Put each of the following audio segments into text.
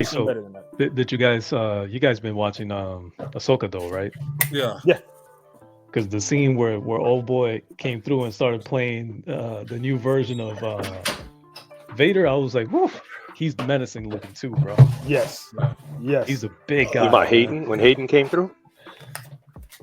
Hey, seen so better than that. did you guys been watching Ahsoka though, right? Yeah. Yeah, Because the scene where old boy came through and started playing the new version of Vader, I was like, woof, he's menacing looking too, bro. yes, Yeah. He's yes. a big You guy, about man. Hayden when Hayden came through?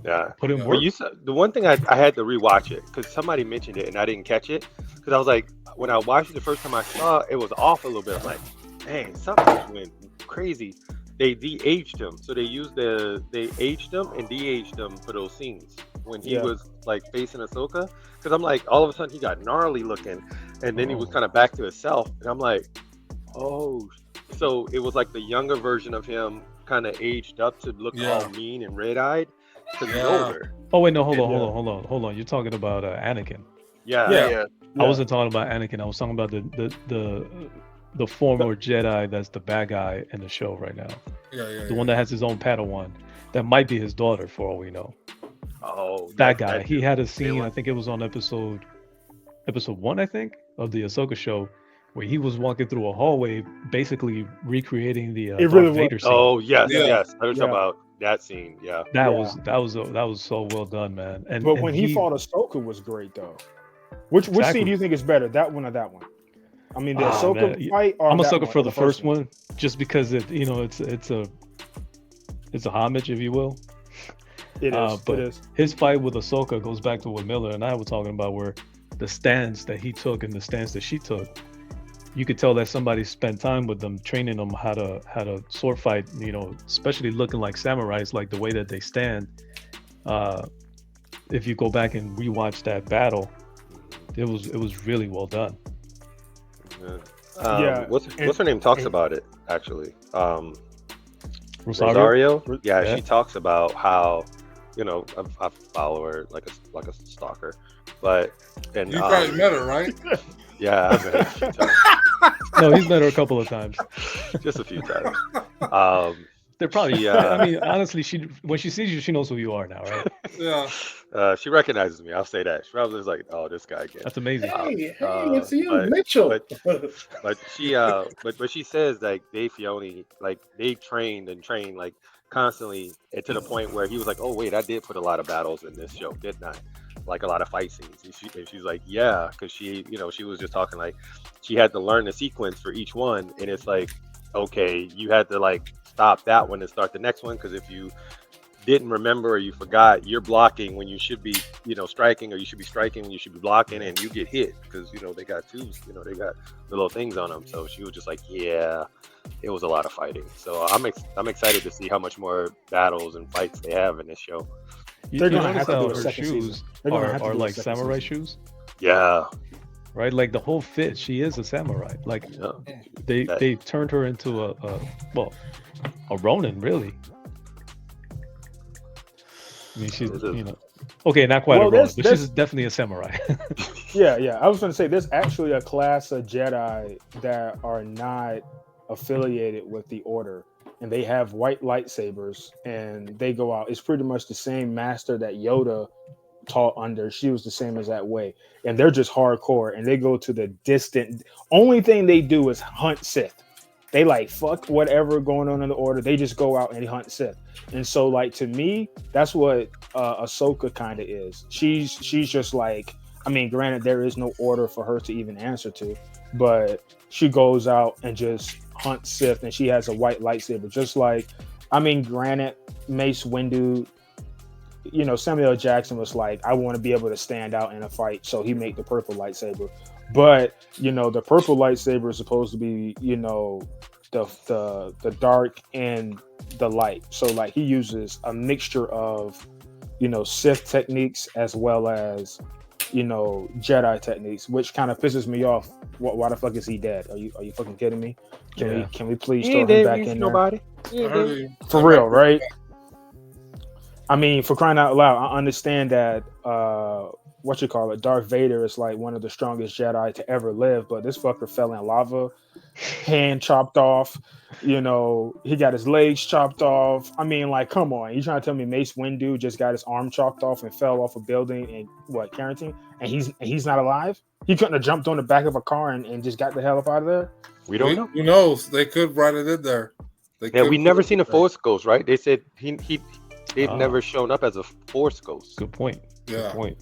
Yeah. Put in Yeah. But work. you said the one thing I had to rewatch it because somebody mentioned it and I didn't catch it because I was like, when I watched it the first time I saw it, it was off a little bit. I'm like, dang, something just went crazy. They de-aged him, so they aged him and de-aged him for those scenes when he Yeah. was like facing Ahsoka. Because I'm like, all of a sudden he got gnarly looking, and then he was Oh. kind of back to himself, and I'm like, oh, so it was like the younger version of him, kind of aged up to look Yeah. all mean and red-eyed because he's Yeah. older. Oh wait, no, hold on, Yeah. hold on. You're talking about Anakin. Yeah, Yeah. yeah. I wasn't talking about Anakin. I was talking about the former Jedi that's the bad guy in the show right now. Yeah. The one that has his own Padawan. That might be his daughter, for all we know. Oh, That guy. He dude. had a scene. Villain. I think it was on episode 1, I think, of the Ahsoka show, where he was walking through a hallway, basically recreating the It Darth really was. Vader scene. Oh yes, Yeah. yes. I was Yeah. talking about that scene. Yeah. That Yeah. was so well done, man. And But and when he fought Ahsoka was great though. Which Exactly. scene do you think is better, that one or that one? I mean, the Ah, Ahsoka man. fight, or I'm a that sucker one, for or the first one, just because it's a homage, if you will. It is. But It is. his fight with Ahsoka goes back to what Miller and I were talking about, where the stance that he took and the stance that she took, you could tell that somebody spent time with them, training them how to sword fight. Especially looking like samurais, like the way that they stand. If you go back and rewatch that battle, it was really well done. Yeah. Yeah, What's her name talks and- about it actually. Rosario? Rosario. Yeah, Yeah. she talks about how, I follow her like a stalker, but and You probably met her, right? yeah, I've met her a few times, No, he's met her a couple of times. just a few times. They're probably. She, I mean, honestly, when she sees you, she knows who you are now, right? Yeah. She recognizes me. I'll say that. She probably is like, oh, this guy again. That's amazing. Hey, Uh, it's you, but- Mitchell. But she but she says like Dave Filoni, like they trained like constantly, and to the point where he was like, oh wait, I did put a lot of battles in this show, didn't I? Like a lot of fight scenes. And she's like, yeah, because she was just talking like she had to learn the sequence for each one, and it's like, okay, you had to like stop that one and start the next one, because if you didn't remember or you forgot, you're blocking when you should be, striking, or you should be striking when you should be blocking, and you get hit because they got tubes, they got the little things on them. So she was just like, yeah, it was a lot of fighting. So I'm excited to see how much more battles and fights they have in this show. They're You gonna notice have to how do a her second shoes season. They're gonna have to are do a like second samurai season. shoes, Yeah, right? Like the whole fit, she is a samurai. Like yeah. they turned her into a Ronin, really. I mean, she's This is- okay, not quite Well, a Ronin, there's- but there's- she's definitely a samurai. Yeah. I was going to say there's actually a class of Jedi that are not affiliated with the Order, and they have white lightsabers, and they go out. It's pretty much the same master that Yoda taught under. She was the same as that way, and they're just hardcore, and they go to the distant. Only thing they do is hunt Sith. They like fuck whatever going on in the Order. They just go out and hunt Sith. And so, like, to me, that's what Ahsoka kind of is. She's just like, I mean, granted, there is no order for her to even answer to, but she goes out and just hunts Sith, and she has a white lightsaber. Just like, I mean, granted, Mace Windu, Samuel L. Jackson was like, I want to be able to stand out in a fight, so he made the purple lightsaber. But the purple lightsaber is supposed to be, the dark and the light. So like he uses a mixture of, Sith techniques as well as, Jedi techniques, which kind of pisses me off. Why the fuck is he dead? Are you fucking kidding me? Can we please throw him back in there? Nobody. I heard you. For real, right? I mean, for crying out loud, I understand that Darth Vader is like one of the strongest Jedi to ever live, but this fucker fell in lava, hand chopped off, he got his legs chopped off. I mean, like, come on, you trying to tell me Mace Windu just got his arm chopped off and fell off a building in quarantine, and he's not alive? He couldn't have jumped on the back of a car and just got the hell up out of there? We don't know. Who knows? They could write it in there. They Yeah, we could never put seen a it- Force Ghost, right? They said they've Ah. never shown up as a Force Ghost. Good point. Good Yeah. point.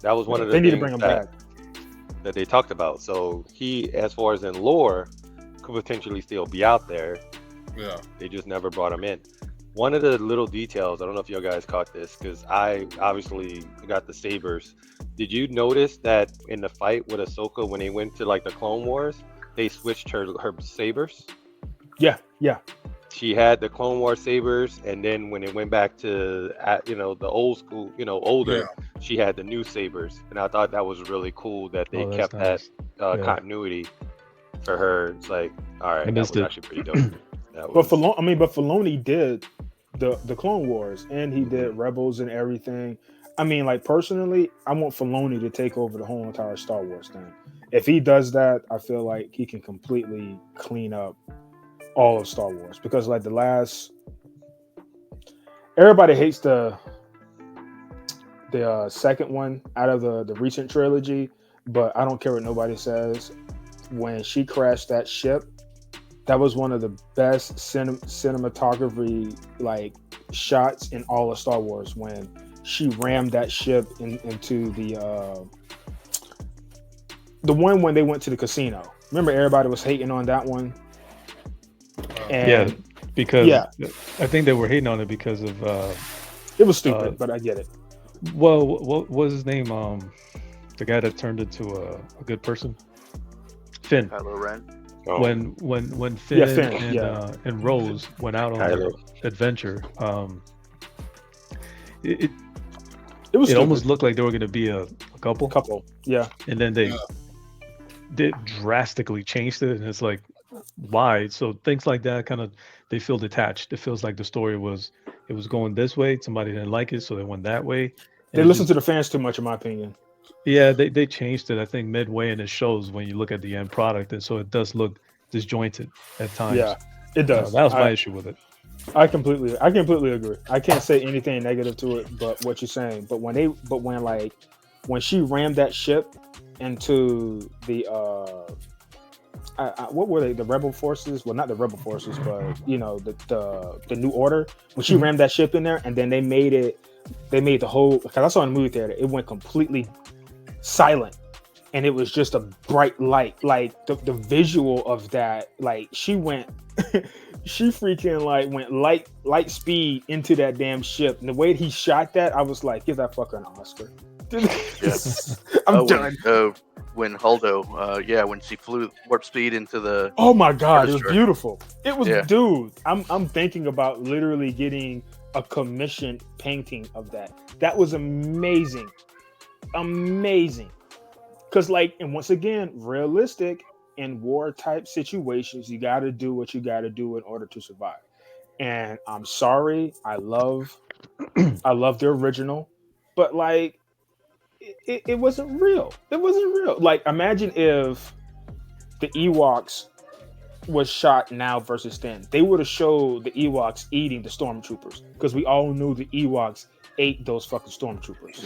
That was one of the They need to things bring him that, back. that they talked about. So he, as far as in lore, could potentially still be out there. Yeah. They just never brought him in. One of the little details, I don't know if you guys caught this, because I obviously got the sabers. Did you notice that in the fight with Ahsoka, when they went to like the Clone Wars, they switched her sabers? Yeah, yeah. She had the Clone War sabers, and then when it went back to the old school, older, she had the new sabers. And I thought that was really cool that they Oh, that's kept nice. that Yeah. continuity for her. It's like, all right, I that missed was it. actually pretty dope. That But was, Filoni did the Clone Wars, and he did Rebels and everything. I mean, like personally, I want Filoni to take over the whole entire Star Wars thing. If he does that, I feel like he can completely clean up all of Star Wars, because like everybody hates the second one out of the recent trilogy, but I don't care what nobody says. When she crashed that ship, that was one of the best cinematography like shots in all of Star Wars, when she rammed that ship into the one when they went to the casino. Remember, everybody was hating on that one. And Yeah, because yeah. I think they were hating on it because of it was stupid, but I get it. well, what was his name? The guy that turned into a good person, Finn. Kylo Ren. oh, When Finn, Yeah, Finn, and yeah. And Rose went out on their Kylo. adventure, it It was stupid. almost looked like they were going to be a couple, couple. Yeah. and then they Yeah. did drastically changed it, and it's like, why? So things like that kind of, they feel detached. It feels like the story was going this way. Somebody didn't like it, so they went that way. They And it listen just- to the fans too much, in my opinion. Yeah, they changed it, I think, midway, and it shows when you look at the end product, and so it does look disjointed at times. Yeah, it does. That was my issue with it. I completely agree. I can't say anything negative to it, but what you're saying. But when she rammed that ship into the what were they? The rebel forces? Well, not the rebel forces, but the New Order. When she rammed that ship in there, and then they made the whole. Because I saw it in the movie theater, it went completely silent, and it was just a bright light. Like the visual of that, like she went. She freaking like went light speed into that damn ship, and the way he shot that, I was like, give that fucker an Oscar. I'm done. When Holdo, when she flew warp speed into the. Oh my god, it was Sure. beautiful. It was, Yeah. dude. I'm thinking about literally getting a commissioned painting of that. That was amazing, amazing. Because and once again, realistic. In war type situations, you got to do what you got to do in order to survive. And I'm sorry, I love the original, but it wasn't real. It wasn't real. Like, imagine if the Ewoks was shot now versus then. They would have showed the Ewoks eating the stormtroopers, because we all knew the Ewoks ate those fucking stormtroopers.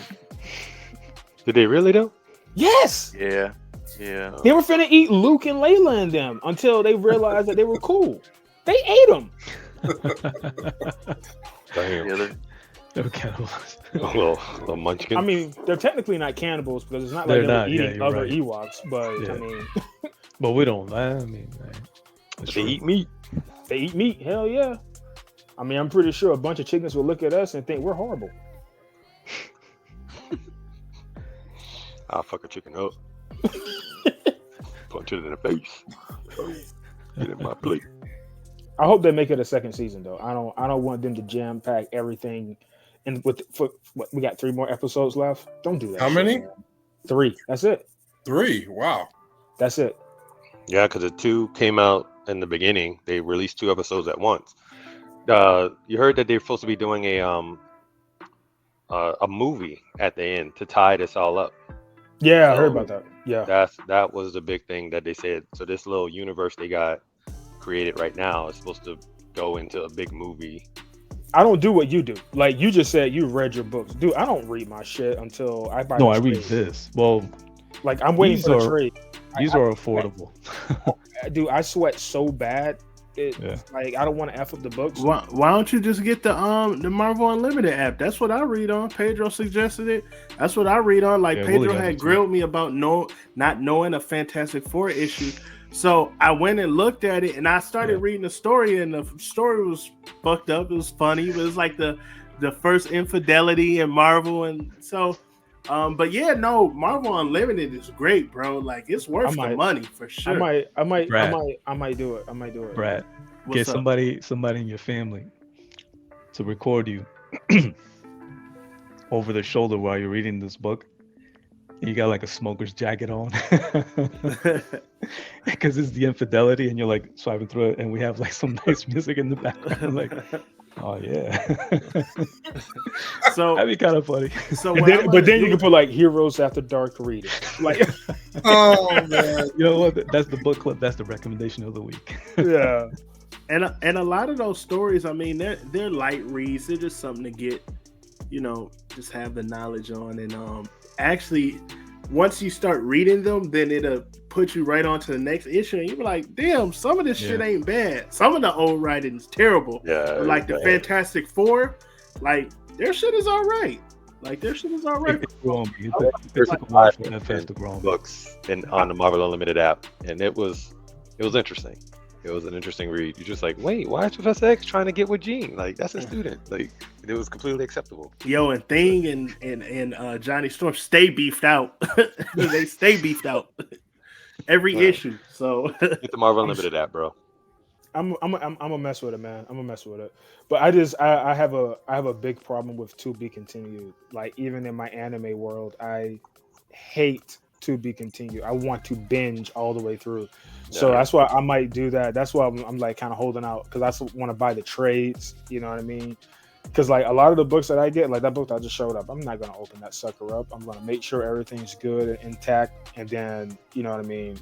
Did they really though? Yes. Yeah. They were finna eat Luke and Layla and them until they realized that they were cool. They ate them. Damn. Yeah. They were cannibals. little munchkins. I mean, they're technically not cannibals, because it's not like They're they were not, yeah, eating you're other right. Ewoks. But Yeah. I mean, But we don't. I mean, it's they true. eat meat. they eat meat. Hell yeah. I mean, I'm pretty sure a bunch of chickens will look at us and think we're horrible. I'll fuck a chicken up. Punch it in the face. Get in my plate. I hope they make it a second season, though. I don't want them to jam pack everything. And we got 3 more episodes left. Don't do that. How shit, many? man. 3. That's it. 3. Wow. That's it. Yeah, because the 2 came out in the beginning. They released 2 episodes at once. You heard that they're supposed to be doing a movie at the end to tie this all up. Yeah, I So, heard about that. Yeah. That was the big thing that they said. So this little universe they got created right now is supposed to go into a big movie. I don't do what you do. Like you just said, you read your books, dude. I don't read my shit until I buy. No, the I read trade. this. Well, Like I'm waiting These for the are- trade. these are affordable. Dude, I sweat so bad. Yeah. like I don't want to f up the books. Why don't you just get the Marvel Unlimited app? That's what I read on. Pedro suggested it. That's what I read on. Like Yeah, Pedro Willie has had it too. grilled me about not knowing a Fantastic Four issue. So I went and looked at it, and I started reading the story, and the story was fucked up. It was funny. It was like the first infidelity in Marvel, and so. But yeah, no, Marvel Unlimited is great, bro. Like it's worth the money for sure. I might do Brad. it. I might do it. Brad, What's get up? somebody in your family to record you over the shoulder while you're reading this book. You got like a smoker's jacket on because it's the infidelity, and you're like swiping through it, and we have like some nice music in the background. Like, oh yeah, So that'd be kind of funny. so And what I then, wanna but then do- you can put like Heroes After Dark reading. Like, Oh man. You know what? That's the book club. That's the recommendation of the week. yeah. and a lot of those stories, I mean, they're light reads. They're just something to get, just have the knowledge on. And actually, once you start reading them, then it'll put you right on to the next issue, and you'll be like, damn, some of this shit ain't bad. Some of the old writing is terrible. Yeah, But like the man. Fantastic Four, like their shit is all right. Like their shit is all right. It's wrong. It There's took like a while for 5 that fast to grow. books on the Marvel Unlimited app, and it was interesting. It was an interesting read. You're just like, wait, why is Professor X trying to get with Jean? Like that's a student. Like it was completely acceptable. Yo, and Thing and Johnny Storm stay beefed out. They stay beefed out every Right. issue. So Get the Marvel Unlimited app, bro. I'm a mess with it, man. I'm a mess with it. But I have a big problem with to be continued. Like even in my anime world, I hate to be continued. I want to binge all the way through. So Yeah. that's why I might do that. That's why I'm like kind of holding out because I want to buy the trades. You know what I mean? Because like a lot of the books that I get, like that book that just showed up, I'm not gonna open that sucker up. I'm gonna make sure everything's good and intact, and then you know what I mean.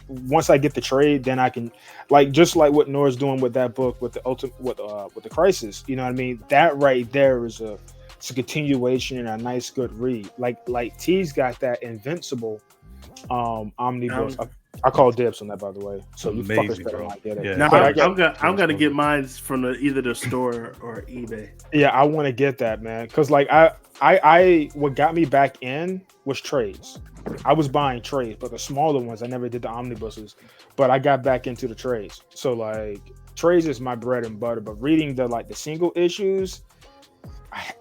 Once I get the trade, then I can, like just like what Nora's doing with that book with the with the Crisis. You know what I mean? That right there is it's a continuation and a nice good read. Like T's got that Invincible omnibus. I call dibs on that, by the way. So you Amazing, fuckers better bro. not get it. Yeah. now But I'm gonna get mine from either the store or eBay. Yeah, I want to get that, man. Because like I what got me back in was trades. I was buying trades, but the smaller ones I never did the omnibuses. But I got back into the trades. So like trades is my bread and butter. But reading the single issues,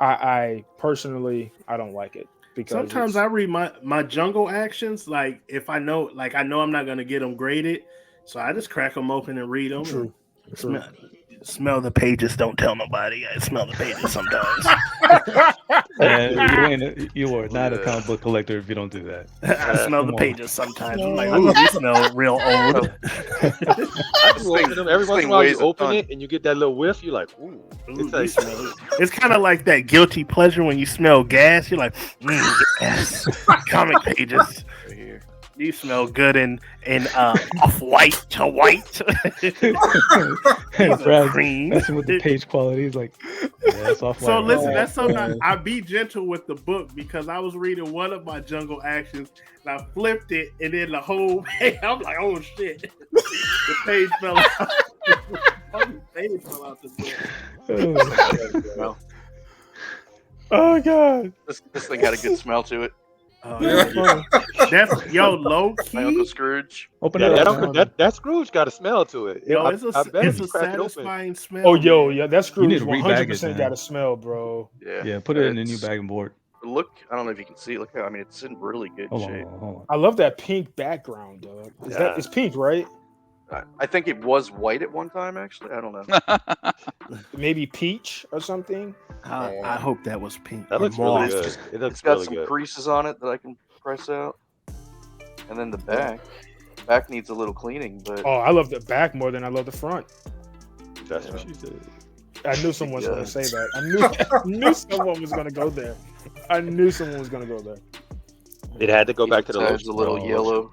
I personally I don't like it because Sometimes I read my jungle actions, like if I know I'm not gonna get them graded, so I just crack them open and read them. True. Smell the pages. Don't tell nobody. I smell the pages sometimes. And you are not a comic book collector if you don't do that. I smell Come the on. pages sometimes. I'm like, ooh, you smell real old. You open them, every once in a while you open it and you get that little whiff. You're like, ooh. Ooh, It's like, you smell it. It's kind of like that guilty pleasure when you smell gas. You're like, gas. Comic pages. Right here. You smell good in off white to white. Brad Cream. messing with the page quality. He's like, yeah, it's off. So white. listen, that's something I be gentle with the book because I was reading one of my jungle actions and I flipped it and then the whole page, I'm like, oh shit, the page fell out. The page fell out the book. Well, Oh god. this thing had a good smell to it. That's low My Uncle key. Scrooge. Open yeah, it that, up. that Scrooge got a smell to it. Yo, I it's bet it's if a you crack it open. satisfying smell. Oh yo, man. yeah, that You need Scrooge to rebag it, 100% man. got a smell, bro. Yeah. Put it in a new It's- bag and board. Look, I don't know if you can see it. Look how, I mean, it's in really good Hold on, shape. hold on, hold on. I love that pink background, dog. Yeah. It's pink, right? I think it was white at one time, actually. I don't know. Maybe peach or something. I hope that was pink. That looks really good. It looks It's got really some good. creases on it that I can press out. And then the back needs a little cleaning, but Oh, I love the back more than I love the front. That's what she said. I knew someone was going to does. say that. I knew someone was going to go there. I knew someone was going to go there. It had to go back to the there's lotion. a little Oh, yellow,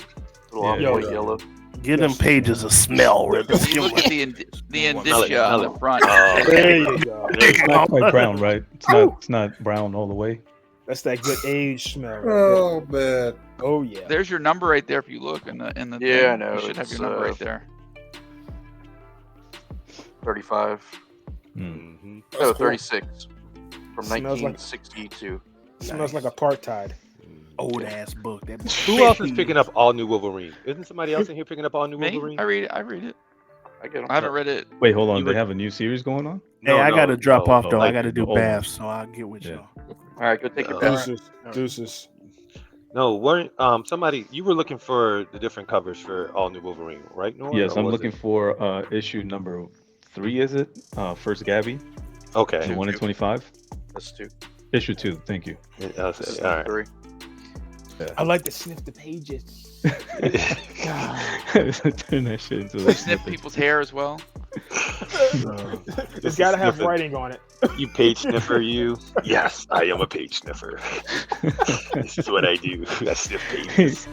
little Yeah, off-white yeah. yellow. Give them pages a smell. If you look at the indicia on the front, Oh, There you go. It's not quite brown, right? It's not brown all the way. That's that good age smell. Right Oh man. there. Oh yeah. there's your number right there. If you look in the Yeah, thing, I know, you should have it's, your number right there. 35. Mm-hmm. No, That's cool. 36. From Smells like- 1962. Smells like apartheid. Old ass book. That book Who else is 50 picking years. up All New Wolverine? Isn't somebody else in here picking up All New Me? Wolverine? I read it. I read it. I get 'em. I haven't read it. Wait, hold on. You They would- have a new series going on? Hey, I gotta drop off though. I like gotta do the old one. baths, so I'll get with Yeah. y'all. All right, go take your bath. Deuces. No, weren't somebody you were looking for the different covers for All New Wolverine, right? Nora? Yes, Or I'm was looking it- for issue number 3. Is it first Gabby? Okay. The 1 in 25. That's 2. Issue 2. Thank you. All This is right. 3. I like to sniff the pages. Turn that shit into You a snip people's hair as well. It's got to have writing on it. You page sniffer, you? Yes, I am a page sniffer. This is what I do. I sniff pages.